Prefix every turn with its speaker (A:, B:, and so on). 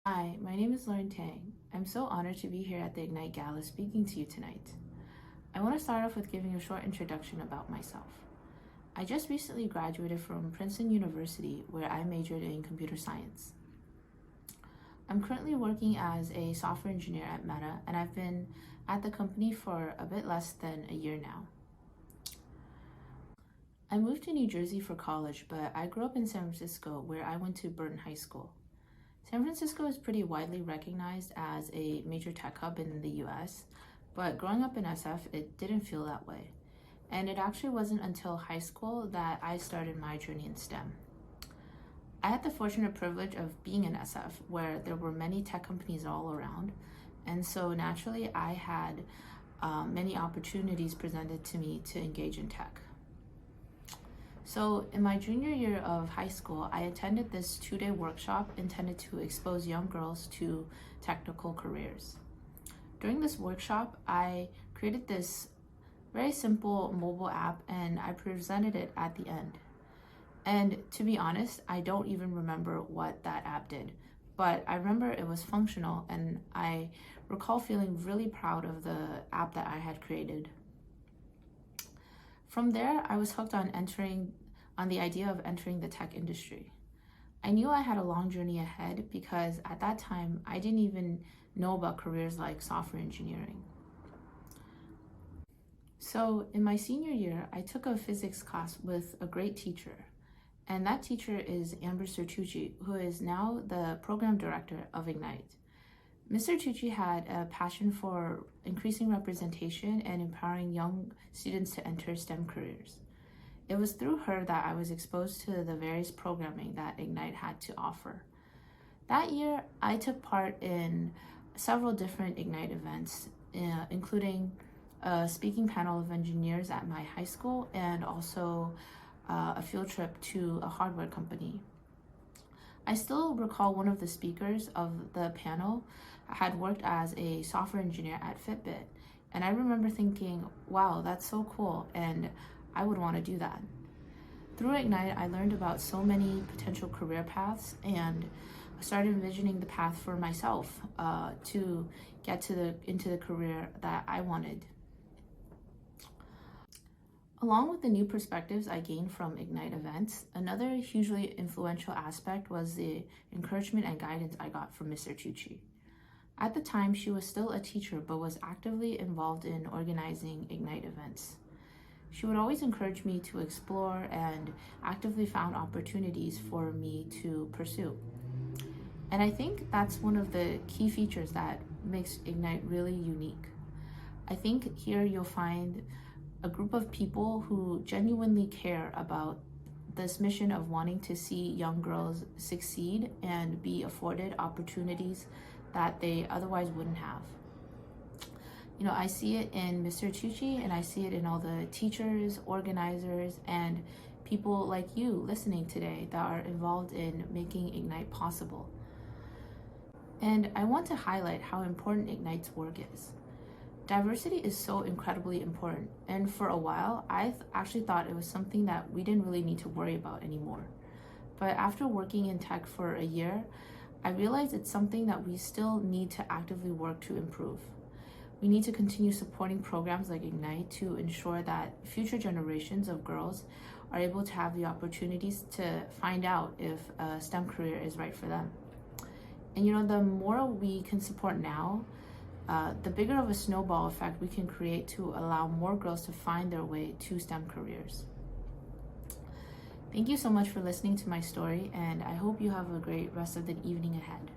A: Hi, my name is Lauren Tang. I'm so honored to be here at the IGNITE Gala speaking to you tonight. I want to start off with giving a short introduction about myself. I just recently graduated from Princeton University, where I majored in computer science. I'm currently working as a software engineer at Meta, and I've been at the company for a bit less than a year now. I moved to New Jersey for college, but I grew up in San Francisco, where I went to Burton High School. San Francisco is pretty widely recognized as a major tech hub in the US, but growing up in SF, it didn't feel that way. And it actually wasn't until high school that I started my journey in STEM. I had the fortunate privilege of being in SF, where there were many tech companies all around, and so naturally I had many opportunities presented to me to engage in tech. So in my junior year of high school, I attended this 2-day workshop intended to expose young girls to technical careers. During this workshop, I created this very simple mobile app and I presented it at the end. And to be honest, I don't even remember what that app did, but I remember it was functional and I recall feeling really proud of the app that I had created. From there, I was hooked on the idea of entering the tech industry. I knew I had a long journey ahead because at that time, I didn't even know about careers like software engineering. So in my senior year, I took a physics class with a great teacher. And that teacher is Amber Sertucci, who is now the program director of IGNITE. Mr. Tucci had a passion for increasing representation and empowering young students to enter STEM careers. It was through her that I was exposed to the various programming that IGNITE had to offer. That year, I took part in several different IGNITE events, including a speaking panel of engineers at my high school and also a field trip to a hardware company. I still recall one of the speakers of the panel had worked as a software engineer at Fitbit. And I remember thinking, wow, that's so cool. And I would want to do that. Through IGNITE, I learned about so many potential career paths and started envisioning the path for myself to get into the career that I wanted. Along with the new perspectives I gained from IGNITE events, another hugely influential aspect was the encouragement and guidance I got from Mr. Tucci. At the time, she was still a teacher, but was actively involved in organizing IGNITE events. She would always encourage me to explore and actively found opportunities for me to pursue. And I think that's one of the key features that makes IGNITE really unique. I think here you'll find a group of people who genuinely care about this mission of wanting to see young girls succeed and be afforded opportunities that they otherwise wouldn't have. You know, I see it in Mr. Tucci and I see it in all the teachers, organizers, and people like you listening today that are involved in making IGNITE possible. And I want to highlight how important IGNITE's work is. Diversity is so incredibly important, and for a while, I actually thought it was something that we didn't really need to worry about anymore. But after working in tech for a year, I realized it's something that we still need to actively work to improve. We need to continue supporting programs like IGNITE to ensure that future generations of girls are able to have the opportunities to find out if a STEM career is right for them. And you know, the more we can support now, the bigger of a snowball effect we can create to allow more girls to find their way to STEM careers. Thank you so much for listening to my story, and I hope you have a great rest of the evening ahead.